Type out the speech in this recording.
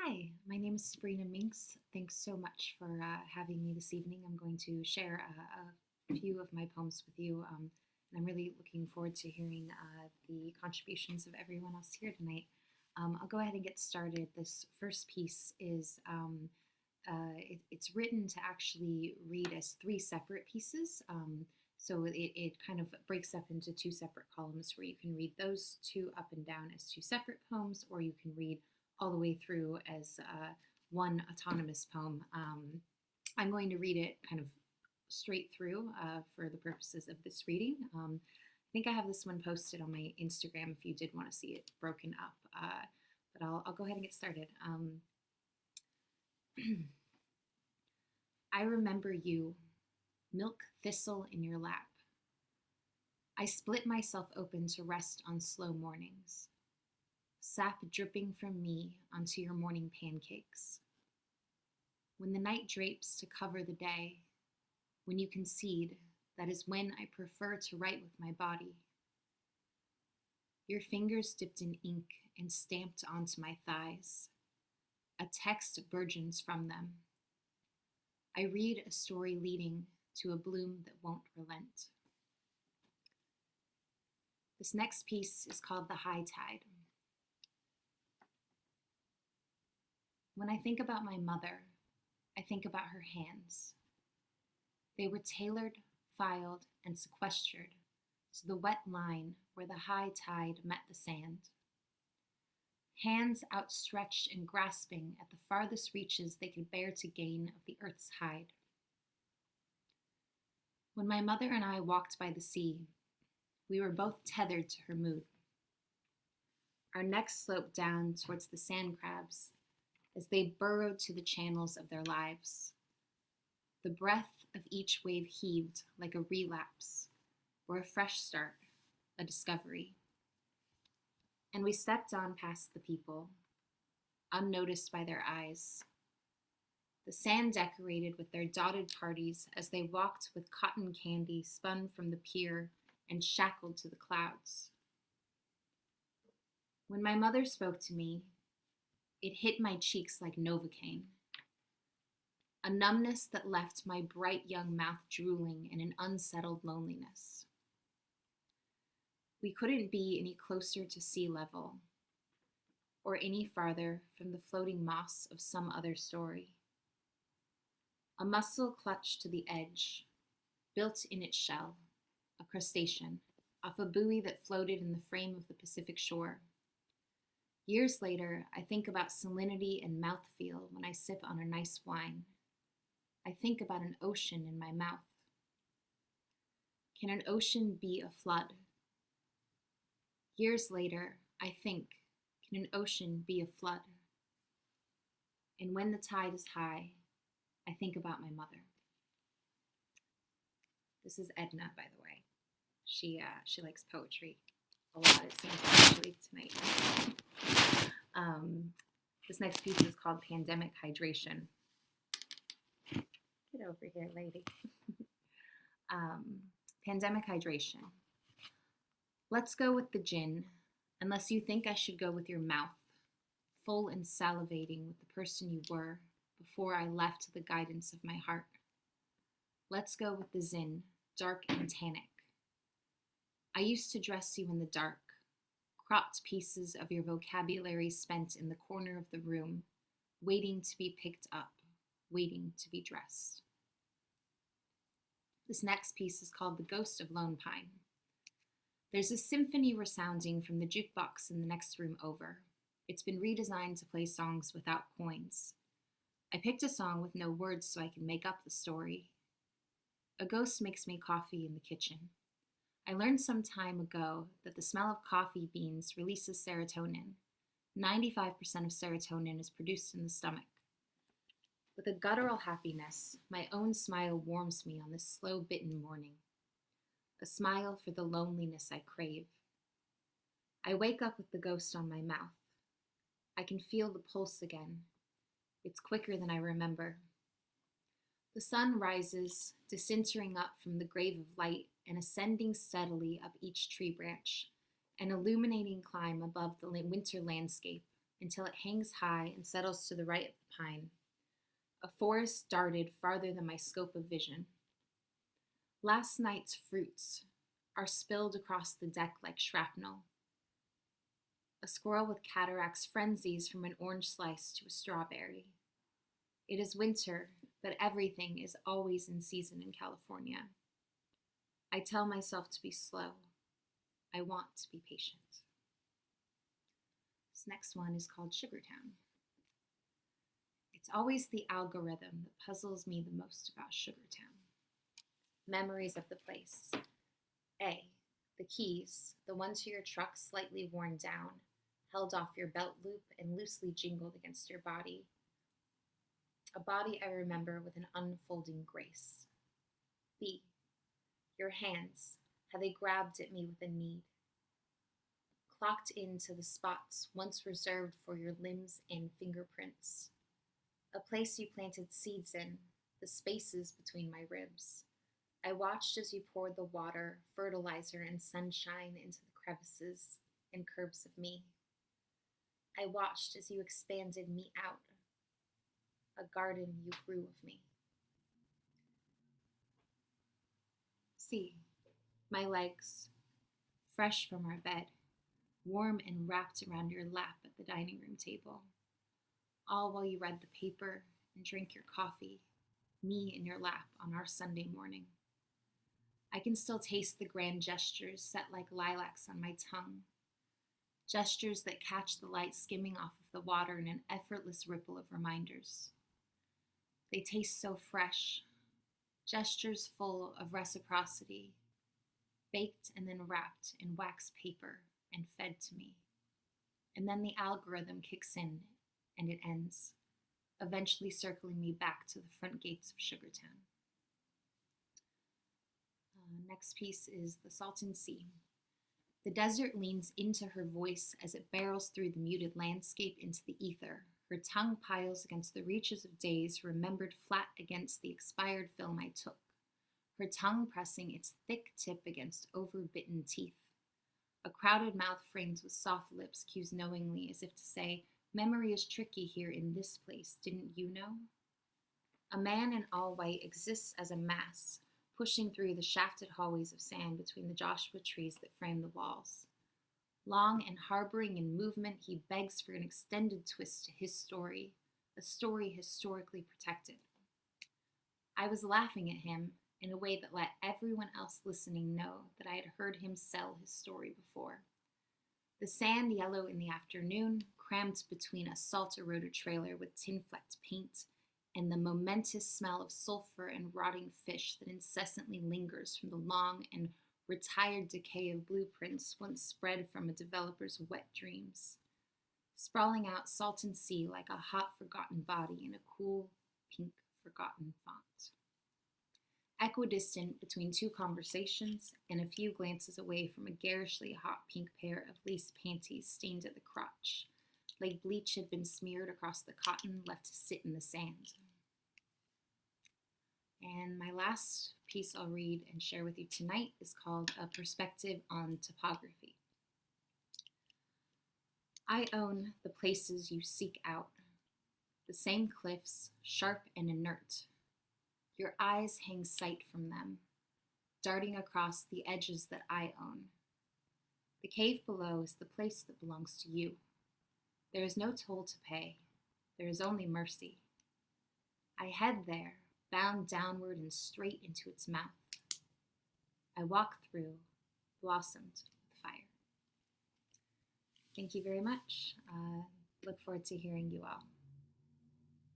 Hi, my name is Sabrina Minx. Thanks so much for having me this evening. I'm going to share a few of my poems with you, and I'm really looking forward to hearing the contributions of everyone else here tonight. I'll go ahead and get started. This first piece is it's written to actually read as three separate pieces. So it kind of breaks up into two separate columns where you can read those two up and down as two separate poems, or you can read all the way through as one autonomous poem. I'm going to read it kind of straight through for the purposes of this reading. I think I have this one posted on my Instagram if you did want to see it broken up, but I'll go ahead and get started. I remember you, milk thistle in your lap. I split myself open to rest on slow mornings, sap dripping from me onto your morning pancakes. When the night drapes to cover the day, when you concede, that is when I prefer to write with my body. Your fingers dipped in ink and stamped onto my thighs. A text burgeons from them. I read a story leading to a bloom that won't relent. This next piece is called The High Tide. When I think about my mother, I think about her hands. They were tailored, filed, and sequestered to the wet line where the high tide met the sand. Hands outstretched and grasping at the farthest reaches they could bear to gain of the earth's hide. When my mother and I walked by the sea, we were both tethered to her mood. Our necks sloped down towards the sand crabs as they burrowed to the channels of their lives. The breath of each wave heaved like a relapse or a fresh start, a discovery. And we stepped on past the people, unnoticed by their eyes. The sand decorated with their dotted parties as they walked with cotton candy spun from the pier and shackled to the clouds. When my mother spoke to me, it hit my cheeks like Novocaine, a numbness that left my bright young mouth drooling in an unsettled loneliness. We couldn't be any closer to sea level or any farther from the floating moss of some other story. A mussel clutched to the edge, built in its shell, a crustacean, off a buoy that floated in the frame of the Pacific shore. Years later, I think about salinity and mouthfeel when I sip on a nice wine. I think about an ocean in my mouth. Can an ocean be a flood? Years later, I think, can an ocean be a flood? And when the tide is high, I think about my mother. This is Edna, by the way. She likes poetry a lot, it seems, actually, tonight. This next piece is called Pandemic Hydration. Get over here, lady. Pandemic Hydration. Let's go with the gin, unless you think I should go with your mouth, full and salivating with the person you were before I left the guidance of my heart. Let's go with the zin, dark and tannic. I used to dress you in the dark, cropped pieces of your vocabulary spent in the corner of the room, waiting to be picked up, waiting to be dressed. This next piece is called The Ghost of Lone Pine. There's a symphony resounding from the jukebox in the next room over. It's been redesigned to play songs without coins. I picked a song with no words so I can make up the story. A ghost makes me coffee in the kitchen. I learned some time ago that the smell of coffee beans releases serotonin. 95% of serotonin is produced in the stomach. With a guttural happiness, my own smile warms me on this slow-bitten morning. A smile for the loneliness I crave. I wake up with the ghost on my mouth. I can feel the pulse again. It's quicker than I remember. The sun rises, disintering up from the grave of light and ascending steadily up each tree branch, an illuminating climb above the winter landscape, until it hangs high and settles to the right of the pine. A forest darted farther than my scope of vision. Last night's fruits are spilled across the deck like shrapnel. A squirrel with cataracts frenzies from an orange slice to a strawberry. It is winter, but everything is always in season in California. I tell myself to be slow. I want to be patient. This next one is called Sugartown. It's always the algorithm that puzzles me the most about Sugartown. Memories of the place. A. The keys, the one to your truck slightly worn down, held off your belt loop and loosely jingled against your body. A body I remember with an unfolding grace. B. Your hands, how they grabbed at me with a need. Clocked into the spots once reserved for your limbs and fingerprints. A place you planted seeds in, the spaces between my ribs. I watched as you poured the water, fertilizer, and sunshine into the crevices and curves of me. I watched as you expanded me out, a garden you grew of me. C. My legs, fresh from our bed, warm and wrapped around your lap at the dining room table, all while you read the paper and drank your coffee, me in your lap on our Sunday morning. I can still taste the grand gestures set like lilacs on my tongue, gestures that catch the light skimming off of the water in an effortless ripple of reminders. They taste so fresh, gestures full of reciprocity, baked and then wrapped in wax paper and fed to me. And then the algorithm kicks in and it ends, eventually circling me back to the front gates of Sugartown. Next piece is The Salton Sea. The desert leans into her voice as it barrels through the muted landscape into the ether. Her tongue piles against the reaches of days remembered flat against the expired film I took. Her tongue pressing its thick tip against overbitten teeth. A crowded mouth framed with soft lips cues knowingly as if to say, memory is tricky here in this place, didn't you know? A man in all white exists as a mass, pushing through the shafted hallways of sand between the Joshua trees that frame the walls. Long and harboring in movement, he begs for an extended twist to his story, a story historically protected. I was laughing at him in a way that let everyone else listening know that I had heard him sell his story before. The sand yellow in the afternoon, crammed between a salt-eroded trailer with tin-flecked paint, and the momentous smell of sulfur and rotting fish that incessantly lingers from the long and retired decay of blueprints once spread from a developer's wet dreams. Sprawling out Salton Sea like a hot, forgotten body in a cool, pink, forgotten font. Equidistant between two conversations and a few glances away from a garishly hot pink pair of lace panties stained at the crotch, like bleach had been smeared across the cotton left to sit in the sand. And my last piece I'll read and share with you tonight is called A Perspective on Topography. I own the places you seek out, the same cliffs, sharp and inert. Your eyes hang sight from them, darting across the edges that I own. The cave below is the place that belongs to you. There is no toll to pay. There is only mercy. I head there, bound downward and straight into its mouth. I walk through, blossomed with fire. Thank you very much. Look forward to hearing you all.